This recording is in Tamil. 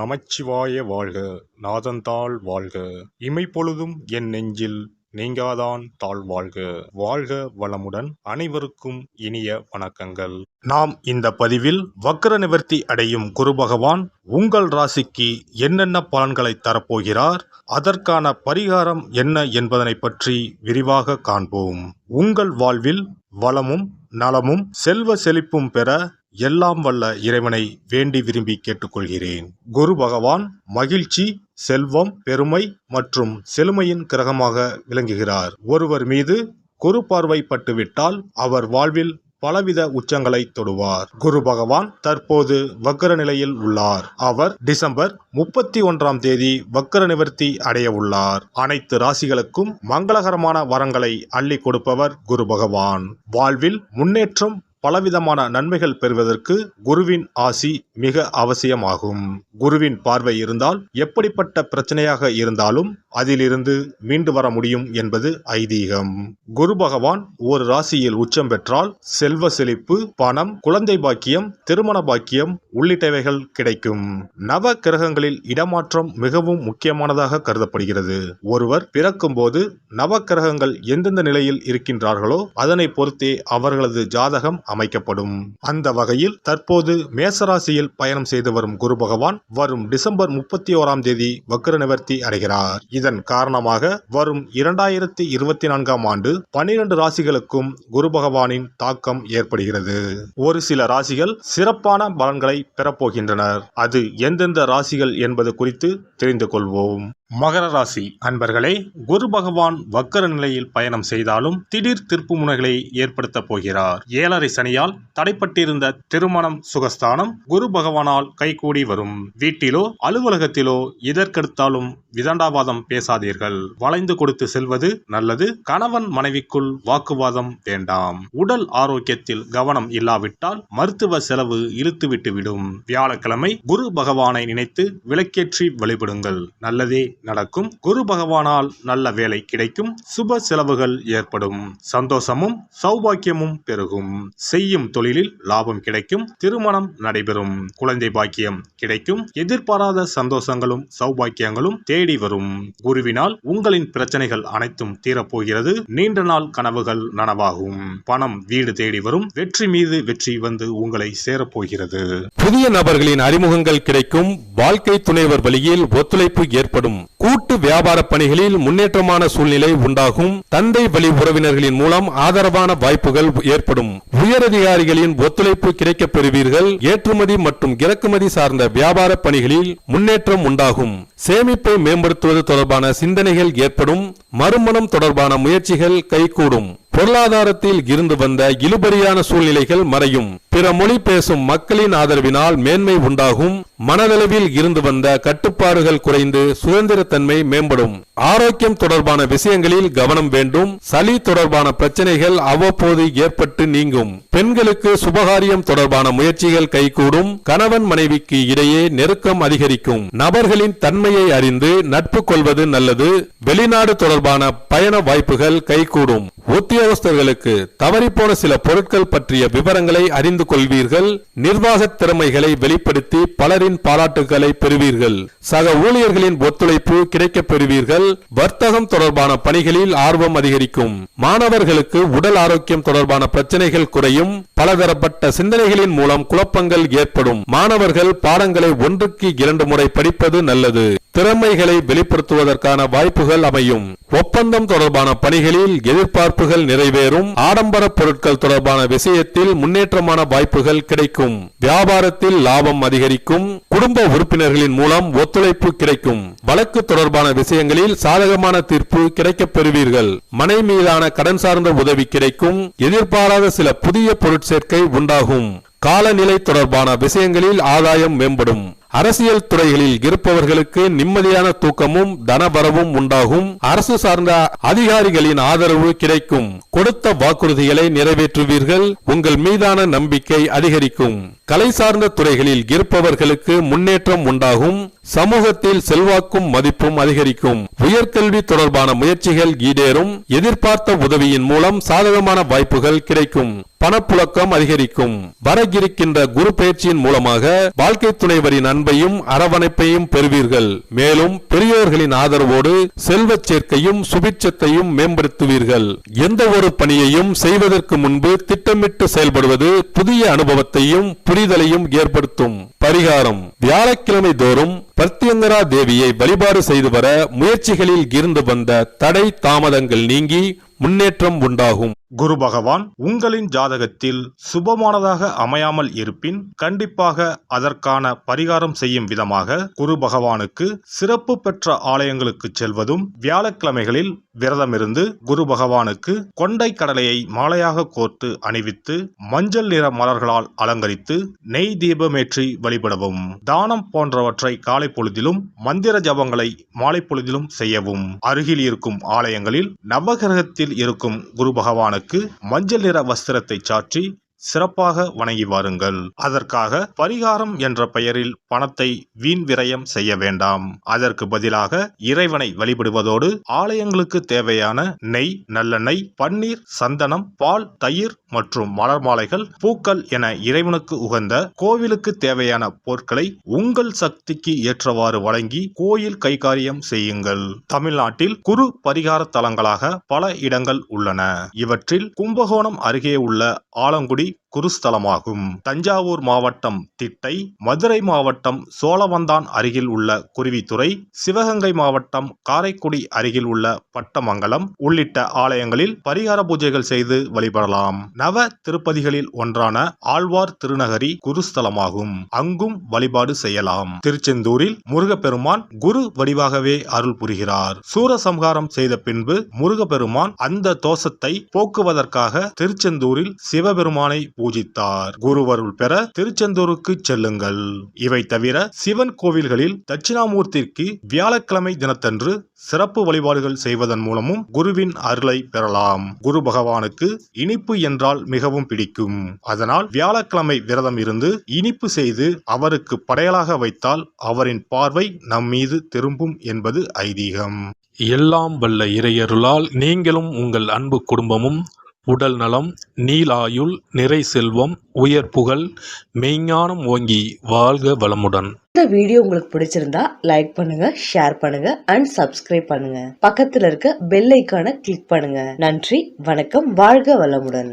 நமச்சிவாய வாழ்க. நாதந்தாள் வாழ்க. இமைப்பொழுதும் என் நெஞ்சில் நீங்காதான் தாழ்வாழ்க. வாழ்க வளமுடன். அனைவருக்கும் இனிய வணக்கங்கள். நாம் இந்த பதிவில் வக்ர நிவர்த்தி அடையும் குரு பகவான் உங்கள் ராசிக்கு என்னென்ன பலன்களை தரப்போகிறார், அதற்கான பரிகாரம் என்ன என்பதனை பற்றி விரிவாக காண்போம். உங்கள் வாழ்வில் வளமும் நலமும் செல்வ செழிப்பும் பெற எல்லாம் வல்ல இறைவனை வேண்டி விரும்பி கேட்டுக்கொள்கிறேன். குரு பகவான் மகிழ்ச்சி, செல்வம், பெருமை மற்றும் செழுமையின் கிரகமாக விளங்குகிறார். ஒருவர் மீது குரு பார்வை பட்டுவிட்டால் அவர் வாழ்வில் பலவித உச்சங்களை தொடுவார். குரு பகவான் தற்போது வக்ர நிலையில் உள்ளார். அவர் டிசம்பர் 31ஆம் தேதி வக்ர நிவர்த்தி அடைய உள்ளார். அனைத்து ராசிகளுக்கும் மங்களகரமான வரங்களை அள்ளி கொடுப்பவர் குரு பகவான். வாழ்வில் முன்னேற்றம், பலவிதமான நன்மைகள் பெறுவதற்கு குருவின் ஆசி மிக அவசியமாகும். குருவின் பார்வை இருந்தால் எப்படிப்பட்ட பிரச்சனையாக இருந்தாலும் அதிலிருந்து மீண்டு வர முடியும் என்பது ஐதீகம். குரு பகவான் ஒரு ராசியில் உச்சம் பெற்றால் செல்வ செழிப்பு, பணம், குழந்தை பாக்கியம், திருமண பாக்கியம் உள்ளிட்டவைகள் கிடைக்கும். நவ கிரகங்களில் இடமாற்றம் மிகவும் முக்கியமானதாக கருதப்படுகிறது. ஒருவர் பிறக்கும் போது நவ கிரகங்கள் எந்தெந்த நிலையில் இருக்கின்றார்களோ அதனை பொறுத்தே அவர்களது ஜாதகம் அமைக்கப்படும். அந்த வகையில் தற்போது மேசராசியில் பயணம் செய்து வரும் குரு பகவான் வரும் டிசம்பர் 31ஆம் தேதி வக்ர நிவர்த்தி அடைகிறார். இதன் காரணமாக வரும் 2024ஆம் ஆண்டு 12 ராசிகளுக்கும் குரு பகவானின் தாக்கம் ஏற்படுகிறது. ஒரு சில ராசிகள் சிறப்பான பலன்களை பெறப்போகின்றனர். அது எந்தெந்த ராசிகள் என்பது குறித்து தெரிந்து கொள்வோம். மகர ராசி அன்பர்களே, குரு பகவான் வக்கர நிலையில் பயணம் செய்தாலும் திடீர் திருப்பு முனைகளை ஏற்படுத்த போகிறார். 7.5 சனியால் தடைப்பட்டிருந்த திருமணம் சுகஸ்தானம் குரு பகவானால் கைகூடி வரும். வீட்டிலோ அலுவலகத்திலோ இதற்கெடுத்தாலும் விதண்டாவாதம் பேசாதீர்கள். வளைந்து கொடுத்து செல்வது நல்லது. கணவன் மனைவிக்குள் வாக்குவாதம் வேண்டாம். உடல் ஆரோக்கியத்தில் கவனம் இல்லாவிட்டால் மருத்துவ செலவு இழுத்துவிட்டுவிடும். வியாழக்கிழமை குரு பகவானை நினைத்து விளக்கேற்றி வழிபடுங்கள். நல்லதே நடக்கும். குரு பகவானால் நல்ல வேலை கிடைக்கும். சுப செலவுகள் ஏற்படும். சந்தோஷமும் சௌபாக்கியமும் பெருகும். செய்யும் தொழிலில் லாபம் கிடைக்கும். திருமணம் நடைபெறும். குழந்தை பாக்கியம் கிடைக்கும். எதிர்பாராத சந்தோஷங்களும் சௌபாக்கியங்களும் தேடி வரும். குருவினால் உங்களின் பிரச்சனைகள் அனைத்தும் தீரப்போகிறது. நீண்ட நாள் கனவுகள் நனவாகும். பணம் வீடு தேடி வரும். வெற்றி மீது வெற்றி வந்து உங்களை சேரப்போகிறது. புதிய நபர்களின் அறிமுகங்கள் கிடைக்கும். வாழ்க்கை துணைவர் வழியில் ஒத்துழைப்பு ஏற்படும். கூட்டு வியாபார பணிகளில் முன்னேற்றமான சூழ்நிலை உண்டாகும். தந்தை வழி உறவினர்களின் மூலம் ஆதரவான வாய்ப்புகள் ஏற்படும். உயரதிகாரிகளின் ஒத்துழைப்பு கிடைக்கப் பெறுவீர்கள். ஏற்றுமதி மற்றும் இறக்குமதி சார்ந்த வியாபார பணிகளில் முன்னேற்றம் உண்டாகும். சேமிப்பை மேம்படுத்துவது தொடர்பான சிந்தனைகள் ஏற்படும். மறுமணம் தொடர்பான முயற்சிகள் கைகூடும். பொருளாதாரத்தில் இருந்து வந்த இழுபறியான சூழ்நிலைகள் மறையும். பிற மொழி பேசும் மக்களின் ஆதரவினால் மேன்மை உண்டாகும். மனதளவில் இருந்து வந்த கட்டுப்பாடுகள் குறைந்து சுதந்திரத்தன்மை மேம்படும். ஆரோக்கியம் தொடர்பான விஷயங்களில் கவனம் வேண்டும். சளி தொடர்பான பிரச்சனைகள் அவ்வப்போது ஏற்பட்டு நீங்கும். பெண்களுக்கு சுபகாரியம் தொடர்பான முயற்சிகள் கைகூடும். கணவன் மனைவிக்கு இடையே நெருக்கம் அதிகரிக்கும். நபர்களின் தன்மையை அறிந்து நட்பு கொள்வது நல்லது. வெளிநாடு தொடர்பான பயண வாய்ப்புகள் கைகூடும். உத்தியோகஸ்தர்களுக்கு தவறிப்போன சில பொருட்கள் பற்றிய விவரங்களை அறிந்து கொள்வீர்கள். நிர்வாக திறமைகளை வெளிப்படுத்தி பலரின் பாராட்டுகளை பெறுவீர்கள். சக ஊழியர்களின் ஒத்துழைப்பு கிடைக்கப் பெறுவீர்கள். வர்த்தகம் தொடர்பான பணிகளில் ஆர்வம் அதிகரிக்கும். மாணவர்களுக்கு உடல் ஆரோக்கியம் தொடர்பான பிரச்சனைகள் குறையும். பலதரப்பட்ட சிந்தனைகளின் மூலம் குழப்பங்கள் ஏற்படும். மாணவர்கள் பாடங்களை 1க்கு 2 முறை படிப்பது நல்லது. திறமைகளை வெளிப்படுத்துவதற்கான வாய்ப்புகள் அமையும். ஒப்பந்தம் தொடர்பான பணிகளில் எதிர்பார்ப்புகள் நிறைவேறும். ஆடம்பர பொருட்கள் தொடர்பான விஷயத்தில் முன்னேற்றமான வாய்ப்புகள் கிடைக்கும். வியாபாரத்தில் லாபம் அதிகரிக்கும். குடும்ப உறுப்பினர்களின் மூலம் ஒத்துழைப்பு கிடைக்கும். வழக்கு தொடர்பான விஷயங்களில் சாதகமான தீர்ப்பு கிடைக்கப் பெறுவீர்கள். மனை மீதான கடன் சார்ந்த உதவி கிடைக்கும். எதிர்பாராத சில புதிய பொருட்சேர்க்கை உண்டாகும். காலநிலை தொடர்பான விஷயங்களில் ஆதாயம் மேம்படும். அரசியல் துறைகளில் இருப்பவர்களுக்கு நிம்மதியான தூக்கமும் தனவரவும் உண்டாகும். அரசு சார்ந்த அதிகாரிகளின் ஆதரவு கிடைக்கும். கொடுத்த வாக்குறுதிகளை நிறைவேற்றுவீர்கள். உங்கள் மீதான நம்பிக்கை அதிகரிக்கும். கலை சார்ந்த துறைகளில் இருப்பவர்களுக்கு முன்னேற்றம் உண்டாகும். சமூகத்தில் செல்வாக்கும் மதிப்பும் அதிகரிக்கும். உயர்கல்வி தொடர்பான முயற்சிகள் ஈடேறும். எதிர்பார்த்த உதவியின் மூலம் சாதகமான வாய்ப்புகள் கிடைக்கும். பணப்புழக்கம் அதிகரிக்கும். வரவிருக்கின்ற குரு பயிற்சியின் மூலமாக வாழ்க்கை துணைவரின் அன்பையும் அரவணைப்பையும் பெறுவீர்கள். மேலும் பெரியோர்களின் ஆதரவோடு செல்வச் சேர்க்கையும் சுபிட்சத்தையும் மேம்படுத்துவீர்கள். எந்த ஒரு பணியையும் செய்வதற்கு முன்பு திட்டமிட்டு செயல்படுவது புதிய அனுபவத்தையும் புரிதலையும் ஏற்படுத்தும். பரிகாரம்: வியாழக்கிழமை தோறும் பிரத்யங்கரா தேவியை வழிபாடு செய்து வர முயற்சிகளில் இருந்து வந்த தடை தாமதங்கள் நீங்கி முன்னேற்றம் உண்டாகும். குரு பகவான் உங்களின் ஜாதகத்தில் சுபமானதாக அமையாமல் இருப்பின் கண்டிப்பாக அதற்கான பரிகாரம் செய்யும் விதமாக குரு பகவானுக்கு சிறப்பு பெற்ற ஆலயங்களுக்கு செல்வதும், வியாழக்கிழமைகளில் விரதமிருந்து குரு பகவானுக்கு கொண்டை கடலையை மாலையாக கோர்த்து அணிவித்து மஞ்சள் நிற மலர்களால் அலங்கரித்து நெய் தீபமேற்றி வழிபடவும். தானம் போன்றவற்றை காலை பொழுதிலும், மந்திர ஜபங்களை மாலை பொழுதிலும் செய்யவும். அருகில் இருக்கும் ஆலயங்களில் நவகிரகத்தில் இருக்கும் குரு பகவானுக்கு மஞ்சள் நிற வஸ்திரத்தை சாற்றி சிறப்பாக வணங்கி வாருங்கள். அதற்காக பரிகாரம் என்ற பெயரில் பணத்தை வீண் விரயம் செய்ய வேண்டாம். அதற்கு பதிலாக இறைவனை வழிபடுவதோடு ஆலயங்களுக்கு தேவையான நெய், நல்லெண்ணெய், பன்னீர், சந்தனம், பால், தயிர் மற்றும் மலர் மாலைகள், பூக்கள் என இறைவனுக்கு உகந்த கோவிலுக்கு தேவையான பொருட்களை உங்கள் சக்திக்கு ஏற்றவாறு வழங்கி கோயில் கைகாரியம் செய்யுங்கள். தமிழ்நாட்டில் குரு பரிகார தலங்களாக பல இடங்கள் உள்ளன. இவற்றில் கும்பகோணம் அருகே உள்ள ஆலங்குடி குருஸ்தலமாகும். தஞ்சாவூர் மாவட்டம் திட்டை, மதுரை மாவட்டம் சோழவந்தான் அருகில் உள்ள குருவித்துறை, சிவகங்கை மாவட்டம் காரைக்குடி அருகில் உள்ள பட்டமங்கலம் உள்ளிட்ட ஆலயங்களில் பரிகார பூஜைகள் செய்து வழிபடலாம். நவ திருப்பதிகளில் ஒன்றான ஆழ்வார் திருநகரி குருஸ்தலமாகும். அங்கும் வழிபாடு செய்யலாம். திருச்செந்தூரில் முருகப்பெருமான் குரு வடிவாகவே அருள் புரிகிறார். சூரசம்ஹாரம் செய்த பின்பு முருகப்பெருமான் அந்த தோஷத்தை போக்குவதற்காக திருச்செந்தூரில் சிவபெருமானை பூஜித்தார். குருவருள் பெற திருச்செந்தூருக்கு செல்லுங்கள். இவை தவிர சிவன் கோவில்களில் தட்சிணாமூர்த்திக்கு வியாழக்கிழமை தினத்தன்று சிறப்பு வழிபாடுகள் செய்வதன் மூலமும் குருவின் அருளை பெறலாம். குரு பகவானுக்கு இனிப்பு என்றால் மிகவும் பிடிக்கும். அதனால் வியாழக்கிழமை விரதம் இருந்து இனிப்பு செய்து அவருக்கு படையலாக வைத்தால் அவரின் பார்வை நம் மீது திரும்பும் என்பது ஐதீகம். எல்லாம் வல்ல இறையருளால் நீங்களும் உங்கள் அன்பு குடும்பமும் உடல் நலம், நீலாயுள், நிறை செல்வம், உயர் புகழ், மெய்ஞானம் ஓங்கி வாழ்க வளமுடன். இந்த வீடியோ உங்களுக்கு பிடிச்சிருந்தா லைக் பண்ணுங்க, ஷேர் பண்ணுங்க அண்ட் சப்ஸ்கிரைப் பண்ணுங்க. பக்கத்துல இருக்க பெல் ஐகானை கிளிக் பண்ணுங்க. நன்றி, வணக்கம், வாழ்க வளமுடன்.